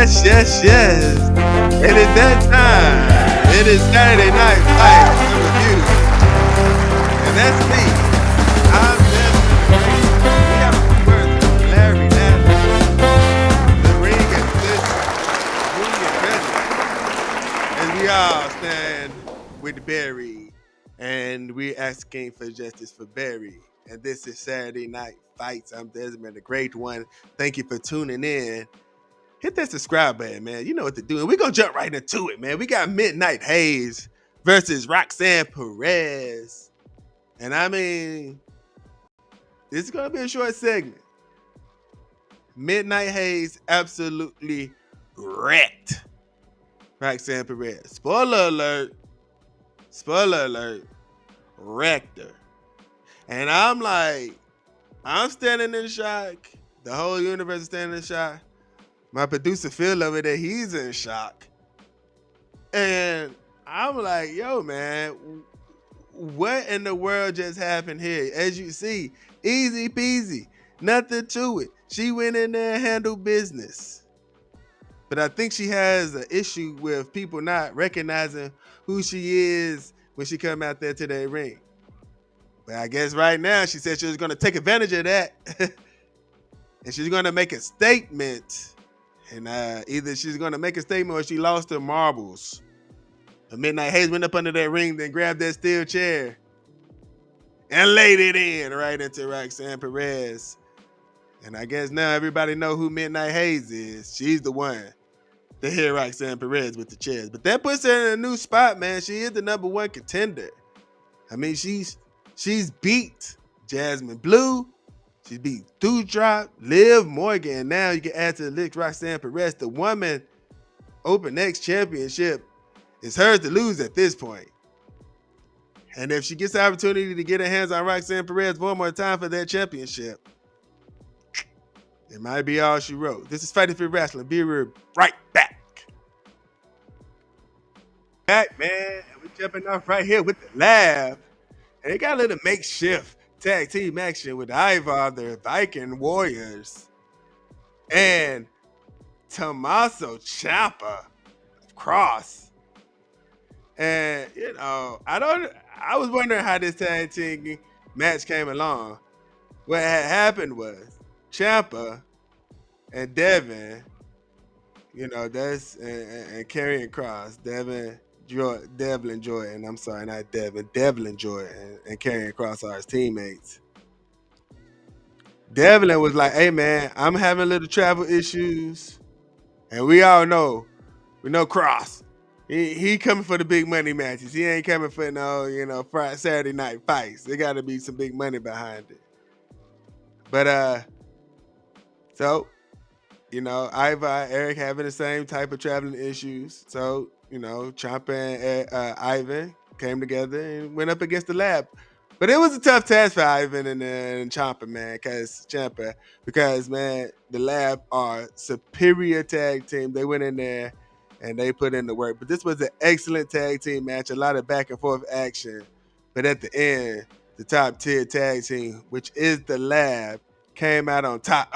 yes. It is that time. It is Saturday Night Fight review. And that's me. I'm Desmond. We have a few words from Larry Nash, the ring assist, and we all stand with Barry. And we're asking for justice for Barry. And this is Saturday Night Fights. I'm Desmond, the great one. Thank you for tuning in. Hit that subscribe button, man. You know what to do. And we're going to jump right into it, man. We got Midnight Hayes versus Roxanne Perez. And I mean, this is going to be a short segment. Midnight Hayes absolutely wrecked Roxanne Perez. Spoiler alert, wrecked her. And I'm standing in shock. The whole universe is standing in shock. My producer Phil over there, he's in shock. And I'm like, yo, man, what in the world just happened here? As you see, easy peasy, nothing to it. She went in there and handled business. But I think she has an issue with people not recognizing who she is when she come out there to that ring. But I guess right now she said she was going to take advantage of that. And she's going to make a statement. And either she's going to make a statement or she lost her marbles. And Midnight Hayes went up under that ring, then grabbed that steel chair and laid it in right into Roxanne Perez. And I guess now everybody know who Midnight Hayes is. She's the one to hit Roxanne Perez with the chairs. But that puts her in a new spot, man. She is the number one contender. I mean, she's beat Jasmine Blue. She beat Doudrop, Liv Morgan. Now you can add to the list Roxanne Perez. The woman Open X Championship is hers to lose at this point. And if she gets the opportunity to get her hands on Roxanne Perez one more time for that championship, it might be all she wrote. This is Fighting Fit Wrestling. Be right back. Back, man. And we're jumping off right here with the Lab. And they got a little makeshift tag team action with Ivar, the Viking Warriors, and Tommaso Ciampa Cross. And I was wondering how this tag team match came along. What had happened was Ciampa and Devin, that's and Karrion Kross, Devlin Jordan. I'm sorry, not Devin. Devlin Jordan and Karrion Kross are his teammates. Devlin was like, "Hey man, I'm having little travel issues," and we all know, Kross. He coming for the big money matches. He ain't coming for no, Friday, Saturday night fights. There got to be some big money behind it. But so, Ivar, Eric having the same type of traveling issues. So, Ciampa and Ivan came together and went up against the Lab. But it was a tough task for Ivan and Ciampa, man, because man, the Lab are superior tag team. They went in there and they put in the work. But this was an excellent tag team match, a lot of back and forth action. But at the end, the top tier tag team, which is the Lab, came out on top.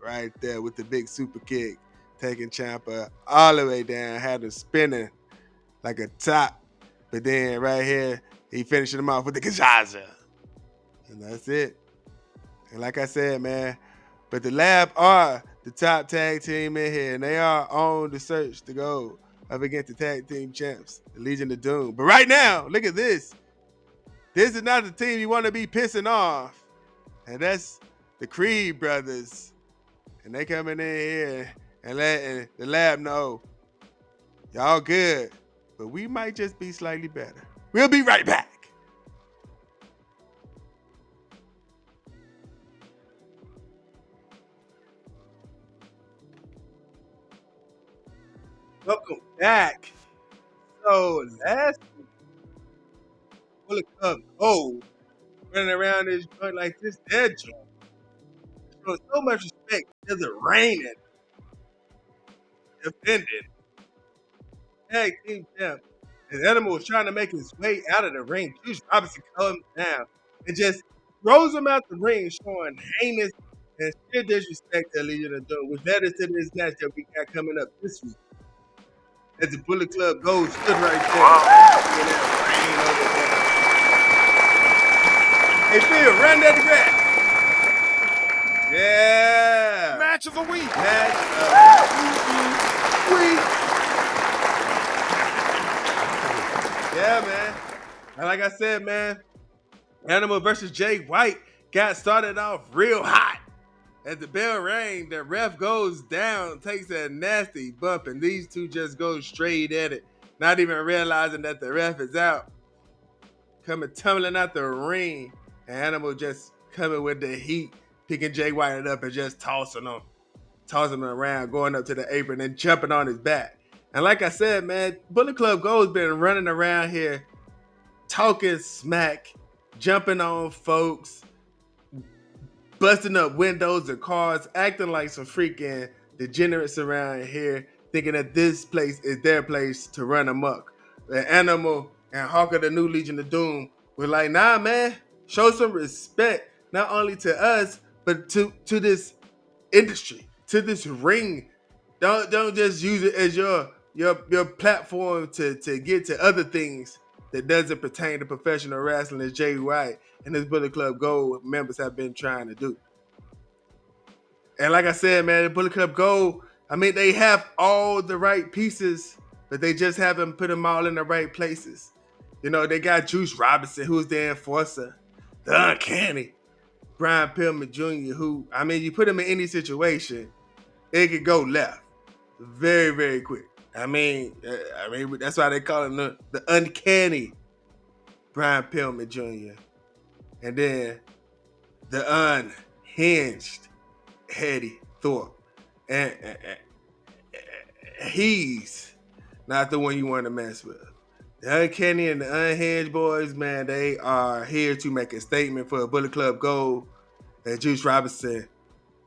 Right there with the big super kick, taking Ciampa all the way down, had him spinning like a top. But then right here, he finished him off with the Kajaja. And that's it. And like I said, man, but the Lab are the top tag team in here, and they are on the search to go up against the tag team champs, the Legion of Doom. But right now, look at this. This is not the team you want to be pissing off. And that's the Creed brothers. And they coming in here and letting the Lab know, y'all good, but we might just be slightly better. We'll be right back. Welcome back. So last week, full of Cub Gold running around this joint like this dead joint. Showing so much respect. There's a reigning, defending tag team champ. And Animal was trying to make his way out of the ring. Juice Robinson comes down and just throws him out the ring, showing heinous And still disrespect to Legion of Doom, which led us to this match that we got coming up this week. As the Bullet Club Gold stood right there. In that rain over there. Hey, Phil, run that grass. Yeah. Match of the week. Match of the week. Yeah, man. And like I said, man, Animal versus Jay White got started off real hot. As the bell rang, the ref goes down, takes a nasty bump, and these two just go straight at it, not even realizing that the ref is out. Coming tumbling out the ring, and Animal just coming with the heat, picking Jay White up and just tossing him around, going up to the apron and jumping on his back. And like I said, man, Bullet Club Gold's been running around here talking smack, jumping on folks, busting up windows and cars, acting like some freaking degenerates around here, thinking that this place is their place to run amok. The Animal and Hawker, the new Legion of Doom, were like, nah, man, show some respect, not only to us, but to this industry, to this ring. Don't just use it as your platform to get to other things that doesn't pertain to professional wrestling, as Jay White and his Bullet Club Gold members have been trying to do. And like I said, man, the Bullet Club Gold, I mean, they have all the right pieces, but they just haven't put them all in the right places. You know, they got Juice Robinson, who's the enforcer, the Uncanny, Brian Pillman Jr., who, I mean, you put him in any situation, it could go left very, very quick. I mean, that's why they call him the Uncanny Brian Pillman Jr. And then the Unhinged Eddie Thorpe. And he's not the one you want to mess with. The Uncanny and the Unhinged boys, man, they are here to make a statement for Bullet Club Gold. And Juice Robinson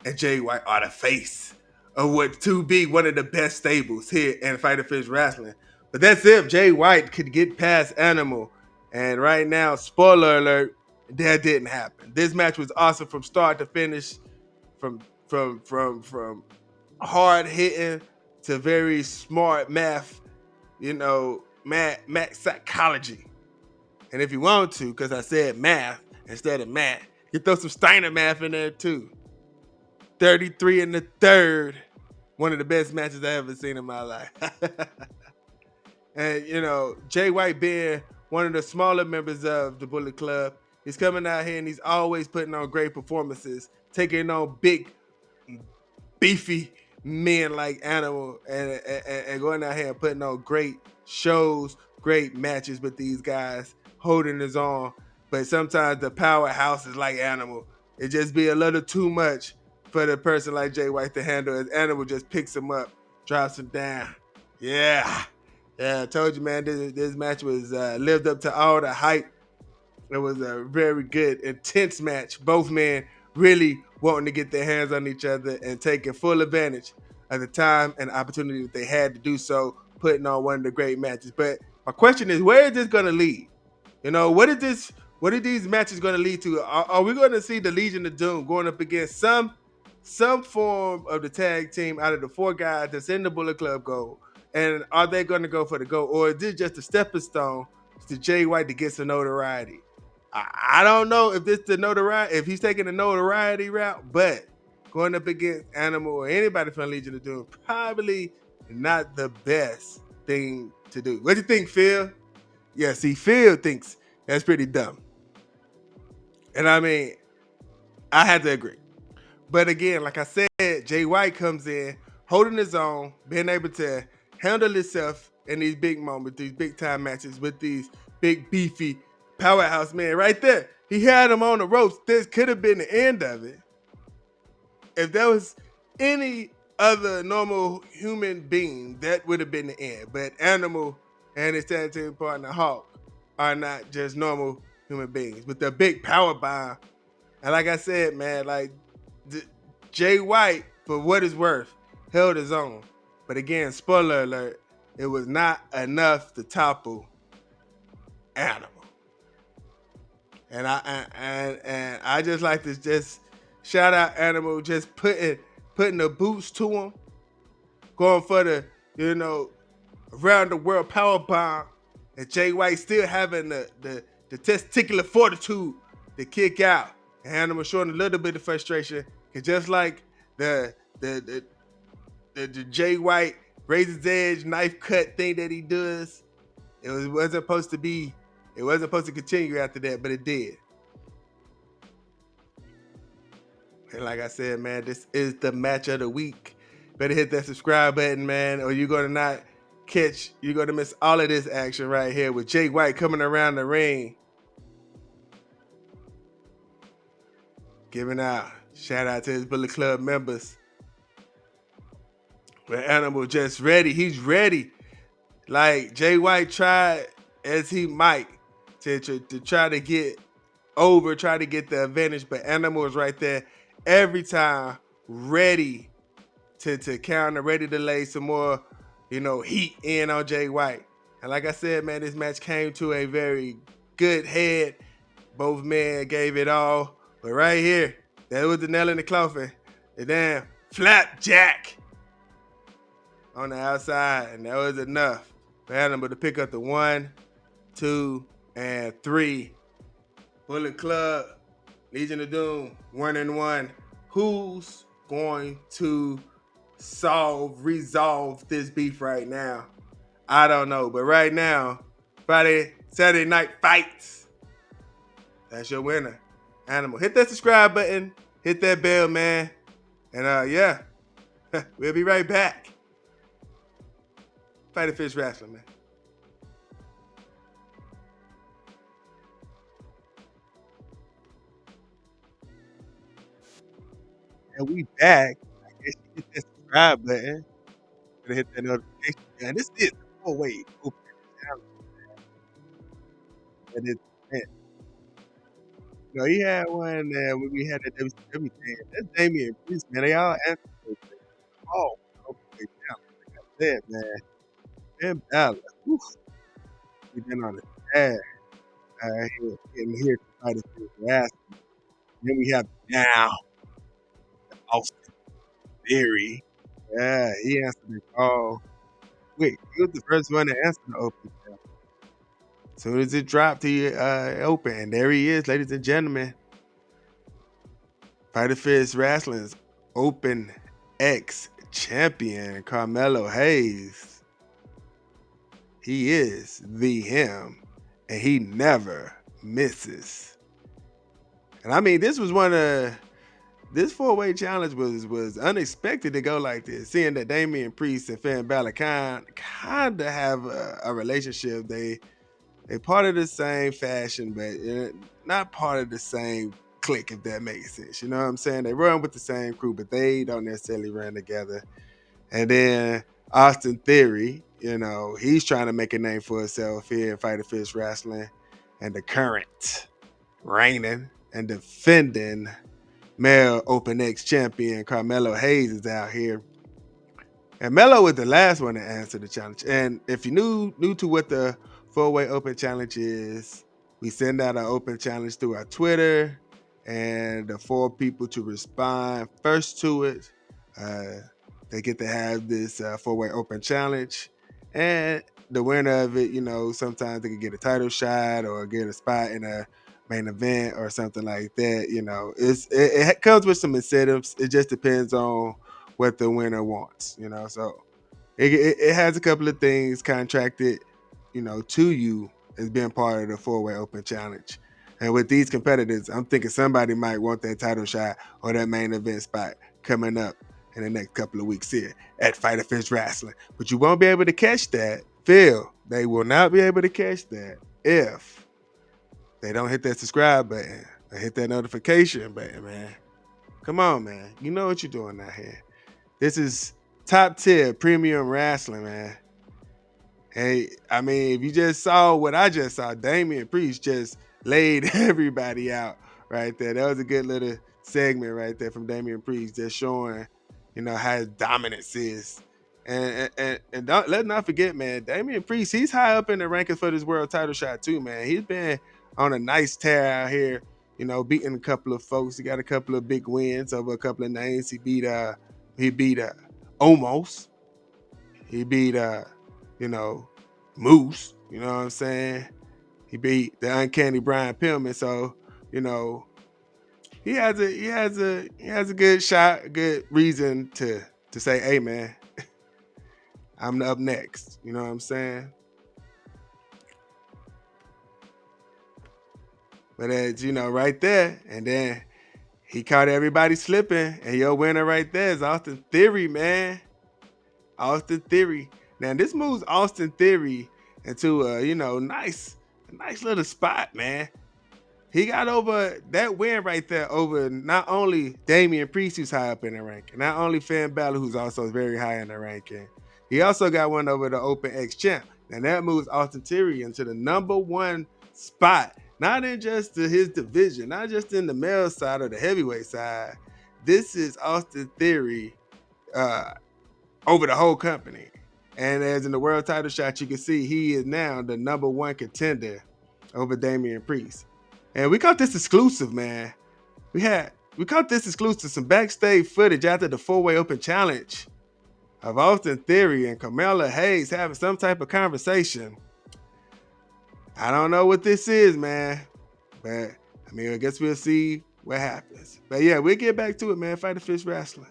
and Jay White are the face of what to be one of the best stables here in Fighter Fish Wrestling. But that's if Jay White could get past Animal. And right now, spoiler alert, that didn't happen. This match was awesome from start to finish, from hard hitting to very smart math, math psychology. And if you want to, because I said math instead of math, you throw some Steiner math in there too. 33 in the third. One of the best matches I ever seen in my life. And, Jay White being one of the smaller members of the Bullet Club, he's coming out here and he's always putting on great performances, taking on big, beefy men like Animal and going out here and putting on great shows, great matches with these guys, holding his own. But sometimes the powerhouse is like Animal. It just be a little too much for the person like Jay White to handle, as Animal just picks him up, drops him down. Yeah, I told you, man, this match was lived up to all the hype. It was a very good, intense match. Both men really wanting to get their hands on each other and taking full advantage of the time and opportunity that they had to do so, putting on one of the great matches. But my question is, where is this going to lead? What are these matches going to lead to? Are we going to see the Legion of Doom going up against some form of the tag team out of the four guys that's in the Bullet Club Gold? And are they going to go for the gold? Or is this just a stepping stone to Jay White to get some notoriety? I don't know if this the notoriety, if he's taking the notoriety route, but going up against Animal or anybody from Legion of Doom, probably not the best thing to do. What do you think, Phil? Yeah, see, Phil thinks that's pretty dumb. And I mean, I had to agree. But again, like I said, Jay White comes in, holding his own, being able to handle himself in these big moments, these big time matches with these big, beefy powerhouse men right there. He had him on the ropes. This could have been the end of it. If there was any other normal human being, that would have been the end. But Animal and his tag team partner Hawk are not just normal human beings, but they're big power bomb. And like I said, man, like Jay White, for what it's worth, held his own. But again, spoiler alert, it was not enough to topple Animal. And I just like to just Shout out Animal, just putting the boots to him, going for the around the world power bomb, and Jay White still having the testicular fortitude to kick out. And Animal showing a little bit of frustration, cause just like the the the Jay White razor's edge knife cut thing that he does, wasn't supposed to be. It wasn't supposed to continue after that, but it did. And like I said, man, this is the match of the week. Better hit that subscribe button, man, or you're going to miss all of this action right here with Jay White coming around the ring. Giving out. Shout out to his Bullet Club members. But Animal just ready. He's ready. Like Jay White tried as he might to try to get over, try to get the advantage, but Animal is right there every time, ready to counter, ready to lay some more, heat in on Jay White. And like I said, man, this match came to a very good head. Both men gave it all. But right here, that was the nail in the coffin. The damn flapjack on the outside. And that was enough for Animal to pick up the 1, 2, and 3. Bullet Club, Legion of Doom, 1-1. Who's going to resolve this beef right now? I don't know. But right now, Saturday night fights. That's your winner. Animal. Hit that subscribe button. Hit that bell, man. And yeah, we'll be right back. Fighter Fish Wrestling, man. And we back. I guess you hit that subscribe button. Gonna hit that notification. And this is way open. And it's, man, he had one when we had that WCW thing. That's Damian Priest, man. They all answered those things. Oh, okay, now, like I said, man. Ben Balor. We've been on the tag. Getting here to fight us for the ass. Then we have now Austin Theory. Yeah, he answered the call. Wait, he was the first one to answer the open call. As soon as it dropped, he open. And there he is, ladies and gentlemen. Fighter Fist Wrestling's Open X champion, Carmelo Hayes. He is the him, and he never misses. And I mean, this 4-way challenge was unexpected to go like this. Seeing that Damian Priest and Finn Balor kind of have a relationship. They part of the same fashion, but not part of the same clique, if that makes sense. You know what I'm saying? They run with the same crew, but they don't necessarily run together. And then Austin Theory, he's trying to make a name for himself here in Fighter Fish Wrestling. And the current reigning and defending male Open X champion Carmelo Hayes is out here. And Melo was the last one to answer the challenge. And if you're new to what the 4-way open challenge is, we send out an open challenge through our Twitter, and the 4 people to respond first to it, they get to have this 4-way open challenge. And the winner of it, sometimes they can get a title shot or get a spot in a main event or something like that. It comes with some incentives. It just depends on what the winner wants. So it has a couple of things contracted, to you as being part of the 4-way open challenge. And with these competitors, I'm thinking somebody might want that title shot or that main event spot coming up in the next couple of weeks here at Fighter Fish Wrestling. But you won't be able to catch that. Phil, they will not be able to catch that if they don't hit that subscribe button or hit that notification button, man. Come on, man. You know what you're doing out here. This is top tier premium wrestling, man. Hey, I mean, if you just saw what I just saw, Damian Priest just laid everybody out right there. That was a good little segment right there from Damian Priest, just showing, how his dominance is. And let's not forget, man, Damian Priest, he's high up in the rankings for this world title shot too, man. He's been on a nice tear out here, beating a couple of folks. He got a couple of big wins over a couple of names. He beat Omos. He beat you know, Moose. You know what I'm saying? He beat the uncanny Brian Pillman. So, you know, he has a good shot, a good reason to say, hey man, I'm up next. You know what I'm saying? But as right there, and then he caught everybody slipping, and your winner right there is Austin Theory, man. Austin Theory. Now this moves Austin Theory into a nice little spot, man. He got over that win right there over not only Damian Priest, who's high up in the ranking, not only Finn Balor, who's also very high in the ranking. He also got one over the Open X champ. And that moves Austin Theory into the number one spot, not in just his division, not just in the male side or the heavyweight side. This is Austin Theory uh, over the whole company. And as in the world title shot, you can see he is now the number one contender over Damian Priest. And we caught this exclusive, man. We caught this exclusive, some backstage footage after the 4-way open challenge of Austin Theory and Carmella Hayes having some type of conversation. I don't know what this is, man. But I guess we'll see what happens. But yeah, we'll get back to it, man. Fight the Fish Wrestling.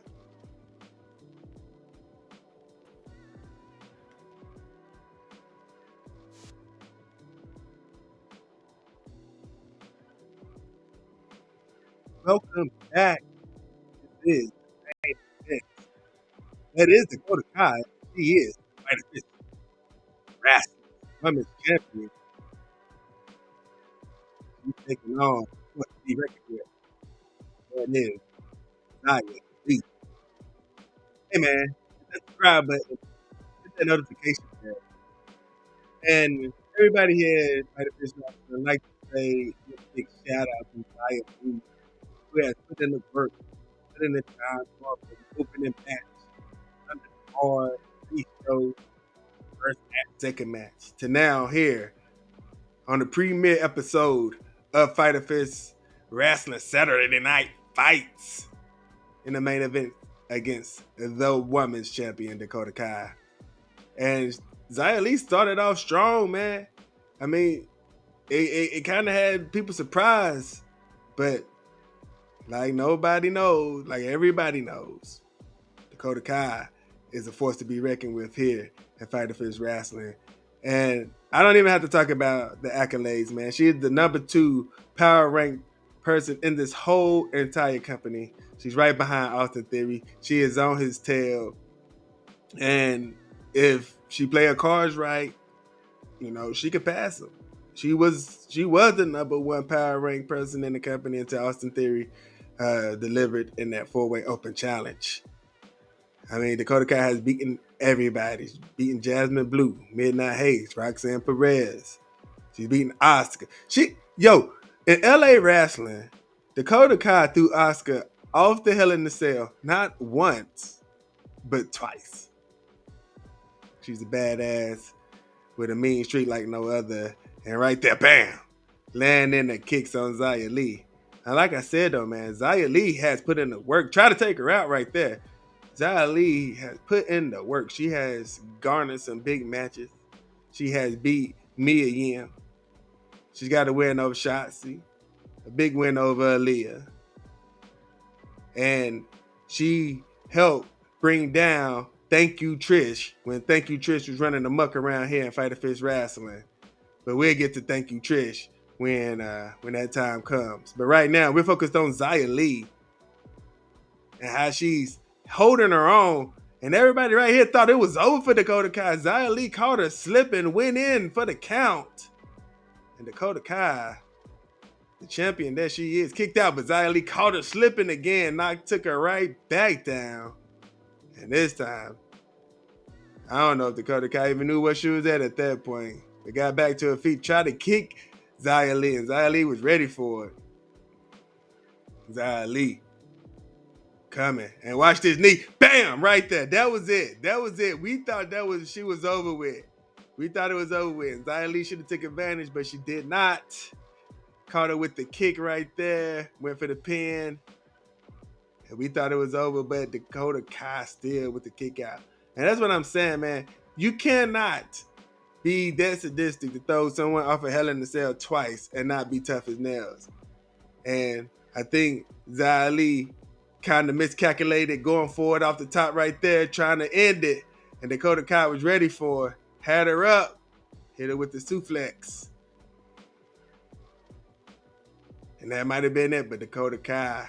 Welcome back. This is that is Dakota Kai. She is Fight the Fish Wrestling Women's Champion. She's taking on what the record with. That is Nia Lee. Hey man, hit that subscribe button, hit that notification bell. And everybody here at Fight the Fish Wrestling, I'd like to say a big shout out to Nia Lee, who has put in the work, put in the time for the opening match, under the hard, pre-show, first match, second match, to now here on the premiere episode of Fight the Fish Wrestling Saturday Night Fights in the main event against the women's champion Dakota Kai. And Xia Li started off strong, man. I mean, it kind of had people surprised, but like nobody knows, like everybody knows, Dakota Kai is a force to be reckoned with here at Fight the Fish Wrestling. And I don't even have to talk about the accolades, man. She is the number 2 power ranked person in this whole entire company. She's right behind Austin Theory. She is on his tail. And if she play her cards right, she could pass him. She was the number 1 power ranked person in the company until Austin Theory delivered in that 4-way open challenge. I mean, Dakota Kai has beaten everybody. She's beaten Jasmine Blue, Midnight Hayes, Roxanne Perez. She's beaten Asuka. In LA Wrestling, Dakota Kai threw Asuka off the Hell in the Cell not once, but twice. She's a badass with a mean streak like no other. And right there, bam, landing the kicks on Xia Li. And like I said, though, man, Xia Li has put in the work. Try to take her out right there. Xia Li has put in the work. She has garnered some big matches. She has beat Mia Yim. She's got a win over Shotzi, a big win over Aaliyah. And she helped bring down Thank You Trish when Thank You Trish was running amok around here in Fight the Fish Wrestling. But we'll get to Thank You Trish when that time comes. But right now, we're focused on Xia Li and how she's holding her own. And everybody right here thought it was over for Dakota Kai. Xia Li caught her slipping, went in for the count. And Dakota Kai, the champion that she is, kicked out, but Xia Li caught her slipping again, took her right back down. And this time, I don't know if Dakota Kai even knew where she was at that point. But got back to her feet, tried to kick Xia Li, and Xia Li was ready for it. Xia Li coming, and watch this knee, bam, right there. That was it. We thought she was over with. We thought it was over with. Xia Li should have took advantage, but she did not. caught her with the kick right there, went for the pin. And we thought it was over, but Dakota Kai still with the kick out. And that's what I'm saying, man. You cannot be that sadistic to throw someone off a Hell in a Cell twice and not be tough as nails. And I think Xia Li kind of miscalculated going forward off the top right there, trying to end it. And Dakota Kai was ready for her, had her up, hit her with the suplex. And that might have been it, but Dakota Kai,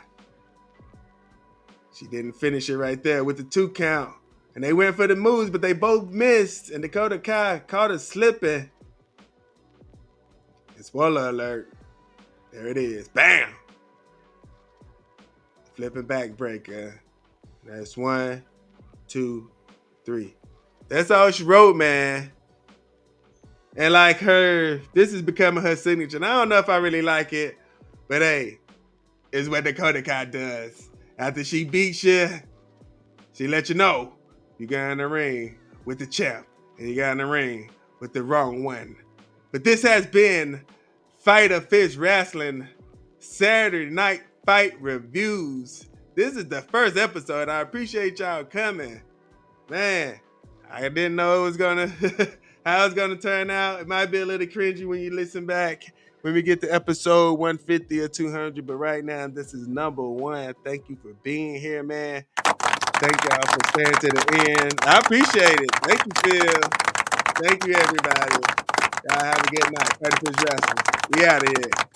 she didn't finish it right there with the 2 count. And they went for the moves, but they both missed. And Dakota Kai caught her slipping. And spoiler alert, there it is. Bam! Flipping backbreaker. That's 1, 2, 3. That's all she wrote, man. And like her, this is becoming her signature. And I don't know if I really like it, but hey, it's what Dakota Kai does. After she beats you, she let you know you got in the ring with the champ and you got in the ring with the wrong one. But this has been Fight of Fish Wrestling Saturday Night Fight Reviews. This is the first episode. I appreciate y'all coming. Man, I didn't know it was gonna how it's gonna turn out. It might be a little cringy when you listen back when we get to episode 150 or 200, but right now this is number 1. Thank you for being here, man. Thank y'all for staying to the end. I appreciate it. Thank you, Phil. Thank you, everybody. Y'all have a good night. Fight of Fish Wrestling. We out of here.